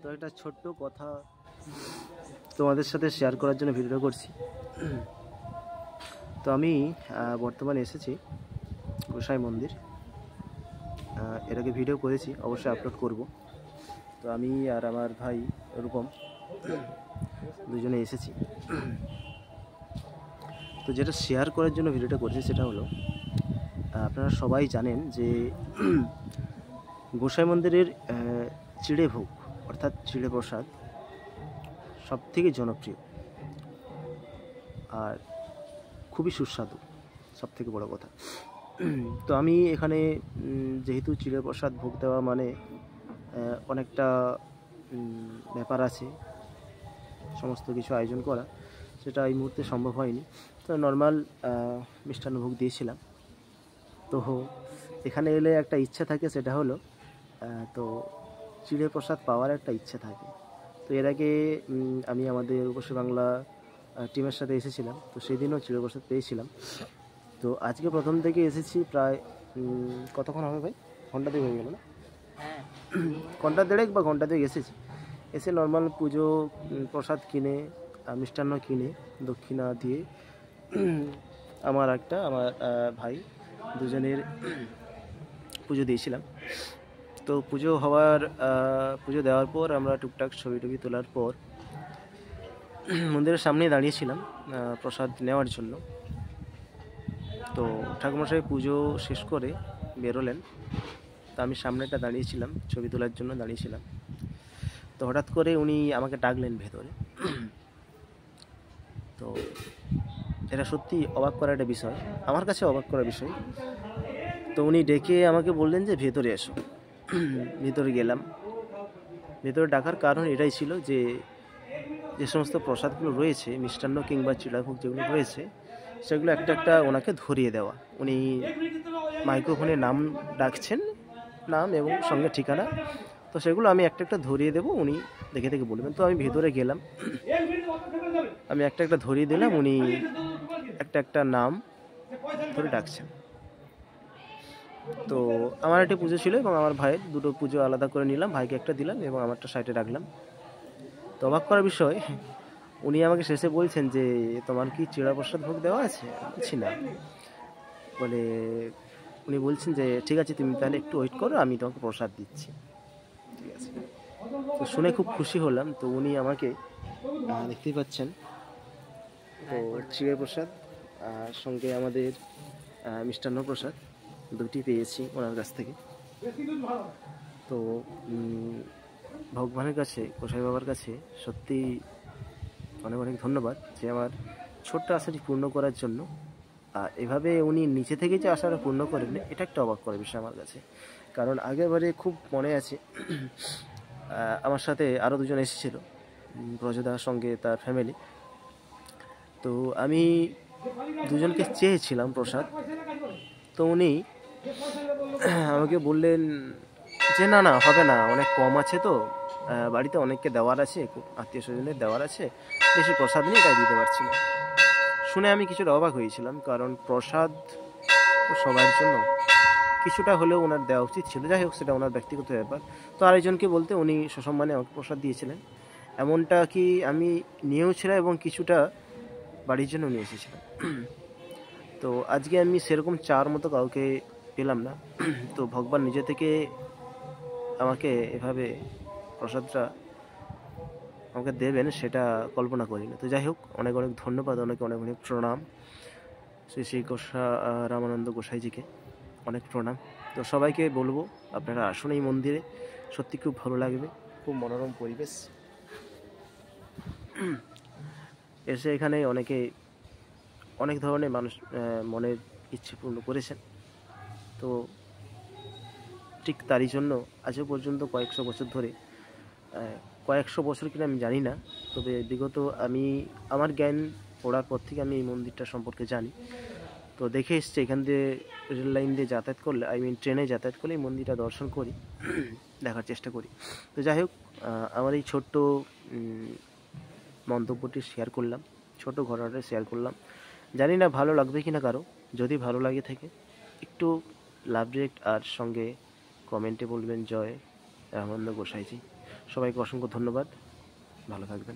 তো একটা ছোট্ট কথা তোমাদের সাথে শেয়ার করার জন্য ভিডিওটা করছি। তো আমি বর্তমানে এসেছি গোসাই মন্দির। এর আগে ভিডিও করেছি, অবশ্যই আপলোড করব। তো আমি আর আমার ভাই রূপম দুজনে এসেছি। তো যেটা শেয়ার করার জন্য ভিডিওটা করছি সেটা হলো, আপনারা সবাই জানেন যে গোসাই মন্দিরের চিড়ে ভোগ অর্থাৎ চিড়ে প্রসাদ সবথেকে জনপ্রিয় আর খুবই সুস্বাদু, সবথেকে বড় কথা। তো আমি এখানে যেহেতু চিড়ে প্রসাদ ভোগ দেওয়া মানে অনেকটা ব্যাপার আছে, সমস্ত কিছু আয়োজন করা, সেটা এই মুহূর্তে সম্ভব হয়নি। তো নর্মাল মিষ্টান্ন ভোগ দিয়েছিলাম। তো এখানে এলে একটা ইচ্ছা থাকে, সেটা হলো তো চিড়ে প্রসাদ পাওয়ার একটা ইচ্ছা থাকে। তো এর আগে আমি আমাদের রূপসী বাংলা টিমের সাথে এসেছিলাম, তো সেদিনও চিড়ে প্রসাদ পেয়েছিলাম। তো আজকে প্রথম থেকে এসেছি, প্রায় কতক্ষণ হবে ভাই? ঘন্টা দুই হয়ে গেল না? হ্যাঁ, ঘন্টা দেড়েক বা ঘন্টা দুই এসেছি। এসে নর্মাল পুজো প্রসাদ কিনে, মিষ্টান্ন কিনে, দক্ষিণা দিয়ে আমার ভাই দুজনের পুজো দিয়েছিলাম। তো পুজো দেওয়ার পর আমরা টুকটাক ছবি টবি তোলার পর মন্দিরের সামনে দাঁড়িয়েছিলাম প্রসাদ নেওয়ার জন্য। তো ঠাকুরমশাই পুজো শেষ করে বেরোলেন, তো আমি সামনেটা দাঁড়িয়েছিলাম, ছবি তোলার জন্য দাঁড়িয়েছিলাম। তো হঠাৎ করে উনি আমাকে ডাকলেন ভেতরে। তো এটা সত্যি অবাক করার একটা বিষয়, আমার কাছে অবাক করার বিষয়। তো উনি ডেকে আমাকে বললেন যে ভেতরে এসো। ভেতরে গেলাম। ভেতরে ডাকার কারণ এটাই ছিল যে যে সমস্ত প্রসাদগুলো রয়েছে, মিষ্টান্ন কিংবা চিড়াভোগ যেগুলো রয়েছে, সেগুলো একটা একটা ওনাকে ধরিয়ে দেওয়া। উনি মাইক্রোফোনে নাম ডাকছেন, নাম এবং সঙ্গে ঠিকানা। তো সেগুলো আমি একটা একটা ধরিয়ে দেবো, উনি দেখে দেখে বলবেন। তো আমি ভেতরে গেলাম, আমি একটা একটা ধরিয়ে দিলাম, উনি একটা একটা নাম ধরে ডাকছেন। তো আমার একটা পুজো ছিল এবং আমার ভাইয়ের দুটো পুজো আলাদা করে নিলাম, ভাইকে একটা দিলাম এবং আমারটা সাইডে রাখলাম। তো অবাক করার বিষয়, উনি আমাকে শেষে বলছেন যে তোমার কি চিড়া প্রসাদ ভোগ দেওয়া আছে? বলছি না। বলে উনি বলছেন যে ঠিক আছে, তুমি তাহলে একটু ওয়েট করো, আমি তোমাকে প্রসাদ দিচ্ছি। ঠিক আছে। তো শুনে খুব খুশি হলাম। তো উনি আমাকে দেখতেই পাচ্ছেন, তো চিড়ে প্রসাদ আর সঙ্গে আমাদের মিষ্টান্ন প্রসাদ দুটি পেয়েছি ওনার কাছ থেকে। তো ভগবানের কাছে, গোসাই বাবার কাছে সত্যি অনেক অনেক ধন্যবাদ যে আমার ছোট্ট আশাটি পূর্ণ করার জন্য। আর এভাবে উনি নিচে থেকে যে আশাটা পূর্ণ করেন, এটা একটা অবাক করার বিষয় আমার কাছে। কারণ আগেরবারে খুব মনে আছে, আমার সাথে আরও দুজন এসেছিল, ব্রজদার সঙ্গে তার ফ্যামিলি। তো আমি দুজনকে চেয়েছিলাম প্রসাদ। তো উনি আমাকে বললেন যে না না, হবে না, অনেক কম আছে, তো বাড়িতে অনেককে দেওয়ার আছে, আত্মীয় স্বজনের দেওয়ার আছে, বেশি প্রসাদ নিয়ে তাই দিতে পারছি না। শুনে আমি কিছুটা অবাক হয়েছিলাম, কারণ প্রসাদ তো সবার জন্য, কিছুটা হলেও ওনার দেওয়া উচিত ছিল। যাই হোক, সেটা ওনার ব্যক্তিগত ব্যাপার। তো আরেকজনকে বলতে উনি সসম্মানে আমাকে প্রসাদ দিয়েছিলেন। এমনটা কি আমি নিয়েও ছিলাম এবং কিছুটা বাড়ির জন্য নিয়ে এসেছিলাম। তো আজকে আমি সেরকম চার মতো কাউকে পেলাম না। তো ভগবান নিজে থেকে আমাকে এভাবে প্রসাদটা আমাকে দেবেন সেটা কল্পনা করিনি। তো যাই হোক, অনেক অনেক ধন্যবাদ, অনেক অনেক অনেক প্রণাম শ্রী শ্রী রামানন্দ গোসাইজিকে, অনেক প্রণাম। তো সবাইকে বলবো আপনারা আসুন এই মন্দিরে, সত্যি খুব ভালো লাগবে, খুব মনোরম পরিবেশ। এসে এখানে অনেকে অনেক ধরনের মানুষ মনের ইচ্ছে পূর্ণ করেছেন। তো ঠিক তারই জন্য আজও পর্যন্ত কয়েকশো বছর ধরে, কয়েকশো বছর কিনা আমি জানি না, তবে বিগত আমার জ্ঞান পড়ার পর থেকে আমি এই মন্দিরটা সম্পর্কে জানি। তো দেখে এসছি, এখান দিয়ে রেল লাইন দিয়ে যাতায়াত করলে, ট্রেনে যাতায়াত করলে এই মন্দিরটা দর্শন করি, দেখার চেষ্টা করি। তো যাই হোক, আমার এই ছোট্ট মন্তব্যটি শেয়ার করলাম, ছোট ঘটনাটা শেয়ার করলাম। জানি না ভালো লাগবে কিনা কারো। যদি ভালো লাগে থাকে একটু লাভ রেক্ট আর সঙ্গে কমেন্টে বলবেন জয় রামানন্দ গোসাইজি। সবাইকে অসংখ্য ধন্যবাদ, ভালো থাকবেন।